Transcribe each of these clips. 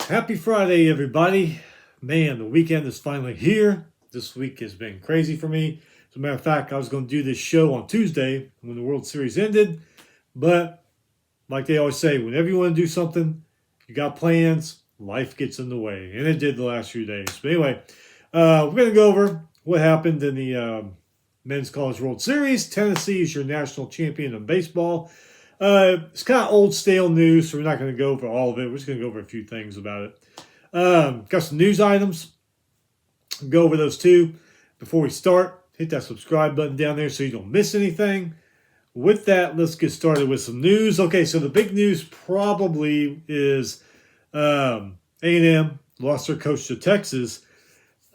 Happy Friday, everybody. Man, the weekend is finally here. This week has been crazy for me. As a matter of fact, I was going to do this show on Tuesday when the World Series ended. But like they always say, whenever you want to do something, you got plans, life gets in the way. And it did the last few days. But anyway, we're going to go over what happened in the Men's College World Series. Tennessee is your national champion in baseball. It's kind of old, stale news, so we're not going to go over all of it. We're just going to go over a few things about it. Got some news items. Go over those too. Before we start, hit that subscribe button down there so you don't miss anything. With that, let's get started with some news. Okay, so the big news probably is A&M lost their coach to Texas.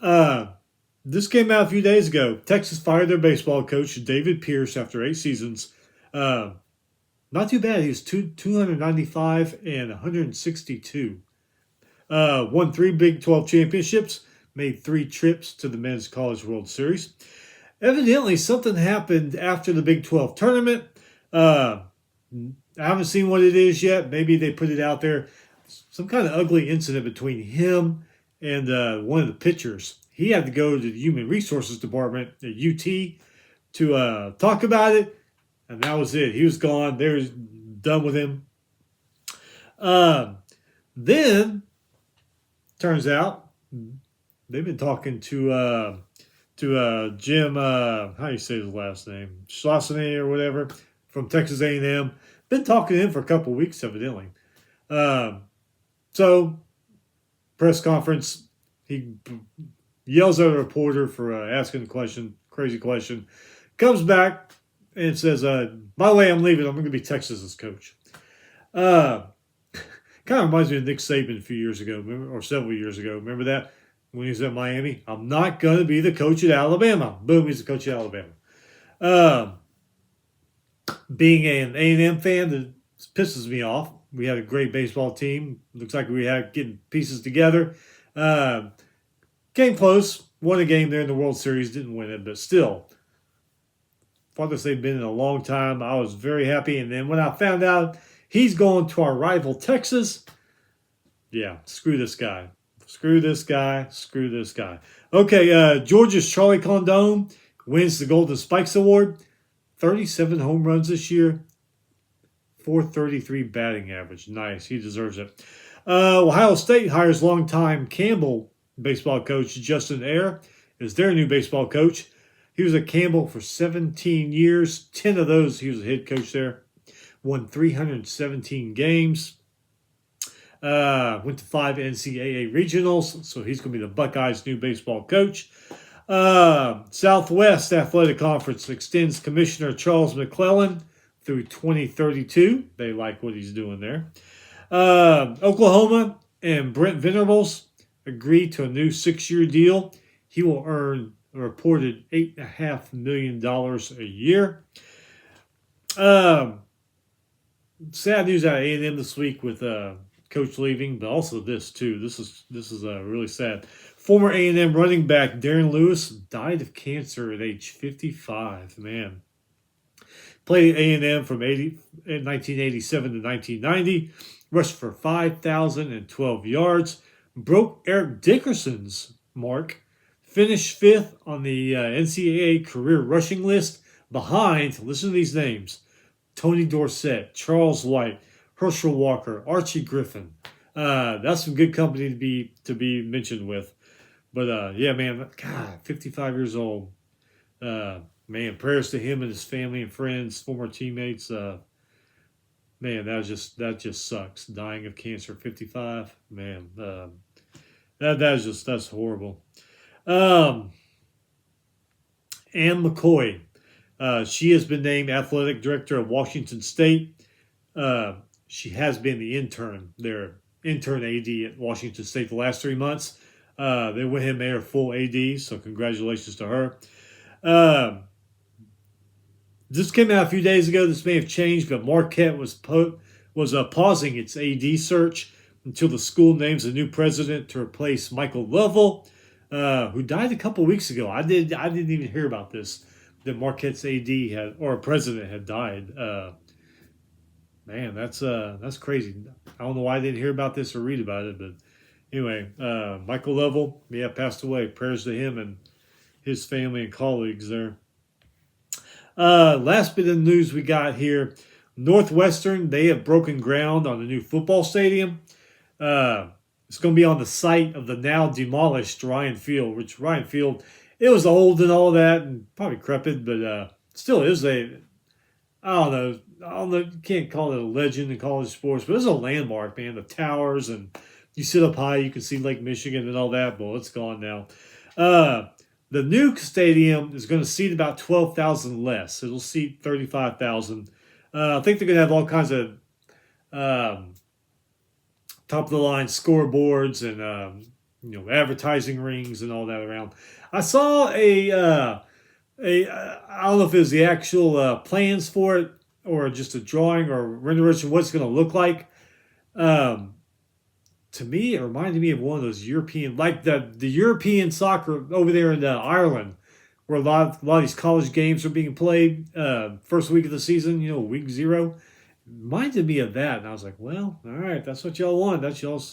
This came out a few days ago. Texas fired their baseball coach, David Pierce, after 8 seasons. Not too bad. He was 295 and 162. Won 3 Big 12 championships. Made 3 trips to the Men's College World Series. Evidently, something happened after the Big 12 tournament. I haven't seen what it is yet. Maybe they put it out there. Some kind of ugly incident between him and one of the pitchers. He had to go to the Human Resources Department at UT to talk about it. And that was it. He was gone. They were done with him. Then, turns out, they've been talking to Jim, how do you say his last name? Schlossany or whatever, from Texas A&M. Been talking to him for a couple of weeks, evidently. So, press conference, he yells at a reporter for asking a question, crazy question. Comes back and says, by the way, I'm leaving. I'm going to be Texas's coach. Kind of reminds me of Nick Saban a few years ago, or several years ago. Remember that? When he was at Miami? I'm not going to be the coach at Alabama. Boom, he's the coach at Alabama. Being an A&M fan, that pisses me off. We had a great baseball team. Looks like we had getting pieces together. Came close. Won a game there in the World Series. Didn't win it, but still. Farthest they've been in a long time. I was very happy. And then when I found out he's going to our rival Texas, yeah, screw this guy. Screw this guy. Screw this guy. Okay, Georgia's Charlie Condon wins the Golden Spikes Award. 37 home runs this year. 433 batting average. Nice. He deserves it. Ohio State hires longtime Campbell baseball coach Justin Ayre as their new baseball coach. He was at Campbell for 17 years. 10 of those, he was a head coach there. Won 317 games. Went to 5 NCAA regionals, so he's going to be the Buckeyes' new baseball coach. Southwest Athletic Conference extends Commissioner Charles McClellan through 2032. They like what he's doing there. Oklahoma and Brent Venables agreed to a new 6-year deal. He will earn a reported $8.5 million a year. Sad news out of A&M this week with coach leaving, but also this too. This is really sad. Former A&M running back Darren Lewis died of cancer at age 55. Man, played at A&M from 1987 to 1990. Rushed for 5,012 yards. Broke Eric Dickerson's mark. Finished 5th on the NCAA career rushing list behind, listen to these names, Tony Dorsett, Charles White, Herschel Walker, Archie Griffin. That's some good company to be mentioned with. But yeah, man, God, 55 years old. Man, prayers to him and his family and friends, former teammates. Man, that just sucks. Dying of cancer, 55. Man, that's horrible. Ann McCoy. She has been named athletic director of Washington State. She has been the intern AD at Washington State the last 3 months. They went ahead and made her full AD, so congratulations to her. This came out a few days ago. This may have changed, but Marquette was pausing its AD search until the school names a new president to replace Michael Lovell, who died a couple weeks ago. I didn't even hear about this, that Marquette's president had died. Man, that's crazy. I don't know why I didn't hear about this or read about it, but Anyway, Michael Lovell, passed away. Prayers to him and his family and colleagues there. Last bit of news we got here. Northwestern, they have broken ground on the new football stadium. It's going to be on the site of the now demolished Ryan Field, which Ryan Field, it was old and all that and probably decrepit, but still is I don't know, you can't call it a legend in college sports, but it's a landmark, man. The towers, and you sit up high, you can see Lake Michigan and all that, but it's gone now. The new stadium is going to seat about 12,000 less. It'll seat 35,000. I think they're going to have all kinds of top of the line scoreboards and advertising rings and all that around. I saw I don't know if it was the actual plans for it or just a drawing or rendition of what it's going to look like. To me, it reminded me of one of those European, like the European soccer over there in Ireland, where a lot of these college games are being played first week of the season, week 0. Reminded me of that, and I was like, well, all right, that's what y'all want. That's y'all's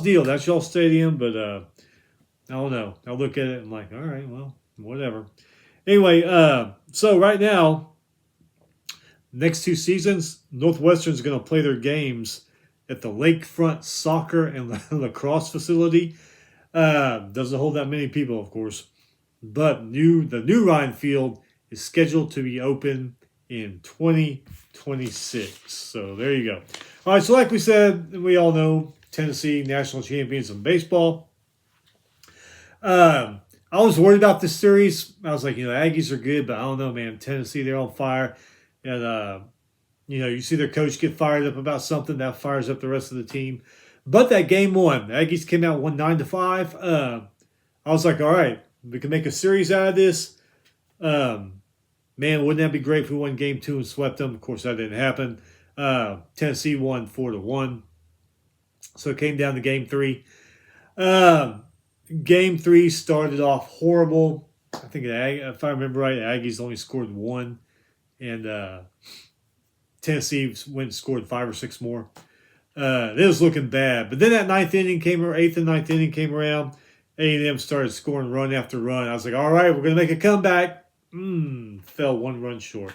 deal. That's y'all's stadium, but I don't know. I look at it and I'm like, all right, well, whatever. Anyway, so right now, next 2 seasons, Northwestern's going to play their games at the Lakefront Soccer and Lacrosse facility. Doesn't hold that many people, of course. But the new Ryan Field is scheduled to be open in 2026. So there you go. All right, so like we said, we all know Tennessee national champions in baseball. I was worried about this series. I was like, Aggies are good, but I don't know, man. Tennessee, they're on fire. And, you see their coach get fired up about something, that fires up the rest of the team. But that game 1, the Aggies came out, won 9-5. I was like, all right, we can make a series out of this. Man, wouldn't that be great if we won game 2 and swept them? Of course, that didn't happen. Tennessee won 4-1. So it came down to game 3. Game 3 started off horrible. I think, if I remember right, the Aggies only scored 1. And Tennessee went and scored 5 or 6 more. It was looking bad. But then that 8th and 9th inning came around. A&M started scoring run after run. I was like, all right, we're going to make a comeback. Fell 1 run short.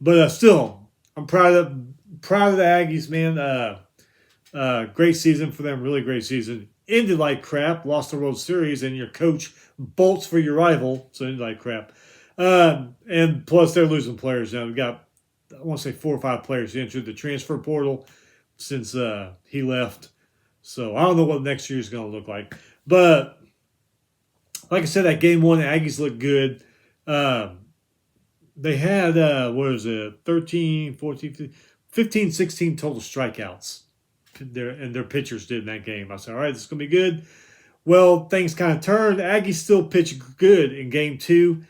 But still, I'm proud of the Aggies, man. Great season for them, really great season. Ended like crap, lost the World Series, and your coach bolts for your rival, so ended like crap. And plus, they're losing players now. We've got, I want to say 4 or 5 players entered the transfer portal since he left. So I don't know what next year is going to look like. But like I said, that game 1, the Aggies looked good. They had, 13, 14, 15, 16 total strikeouts. Their pitchers did in that game. I said, all right, this is going to be good. Well, things kind of turned. Aggies still pitched good in game 2.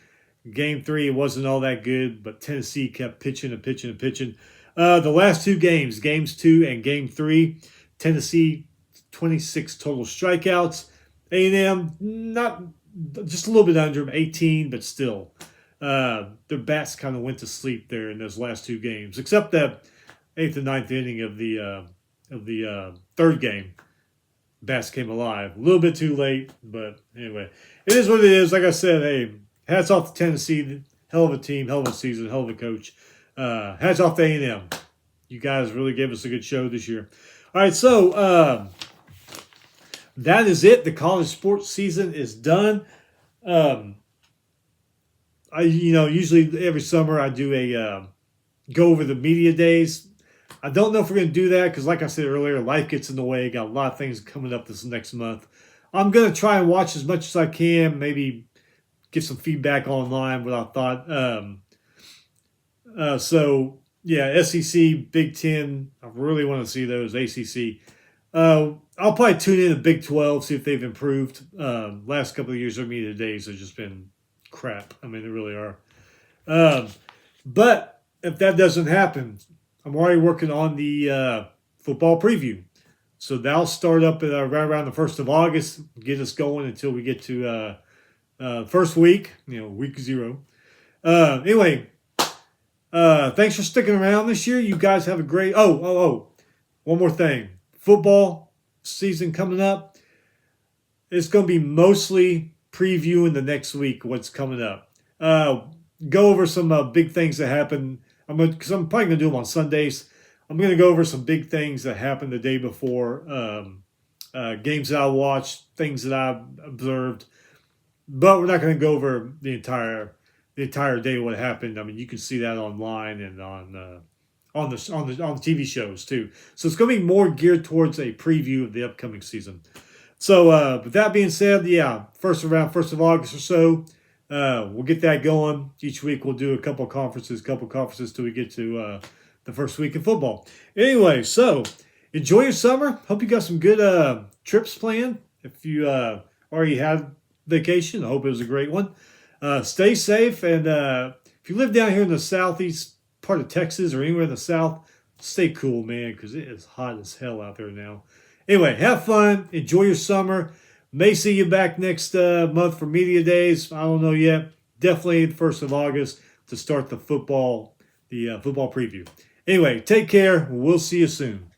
Game 3, it wasn't all that good, but Tennessee kept pitching and pitching and pitching. The last 2 games, games 2 and game 3, Tennessee, 26 total strikeouts. A&M, not just a little bit under them, 18, but still. Their bats kind of went to sleep there in those last 2 games, except that 8th and 9th inning of the 3rd game. Bats came alive. A little bit too late, but anyway. It is what it is. Like I said, hey, hats off to Tennessee. Hell of a team, hell of a season, hell of a coach. Hats off to A&M. You guys really gave us a good show this year. All right, so that is it. The college sports season is done. Usually every summer I do a go over the media days. I don't know if we're going to do that because, like I said earlier, life gets in the way. Got a lot of things coming up this next month. I'm going to try and watch as much as I can. Maybe get some feedback online, what I thought. So, yeah, SEC, Big Ten, I really want to see those. ACC. I'll probably tune in to Big 12, see if they've improved. Last couple of years, their media days have just been crap. I mean, they really are. But if that doesn't happen, I'm already working on the football preview. So that'll start up at, right around the 1st of August, get us going until we get to first week, week 0. Anyway, thanks for sticking around this year. You guys have a great... one more thing. Football season coming up, it's going to be mostly previewing the next week what's coming up. Go over some big things that happen. Because I'm probably going to do them on Sundays. I'm going to go over some big things that happened the day before, games that I watched, things that I observed. But we're not going to go over the entire day what happened. I mean, you can see that online and on the TV shows too. So it's going to be more geared towards a preview of the upcoming season. So with that being said, yeah, around 1st of August or so, we'll get that going. Each week we'll do a couple conferences till we get to the first week in football. Anyway, so enjoy your summer. Hope you got some good trips planned. If you already had vacation, I hope it was a great one. Stay safe, and if you live down here in the southeast part of Texas or anywhere in the south, stay cool, man, because it is hot as hell out there now. Anyway, have fun. Enjoy your summer. May see you back next month for media days. I don't know yet. Definitely the 1st of August to start the football preview. Anyway, take care. We'll see you soon.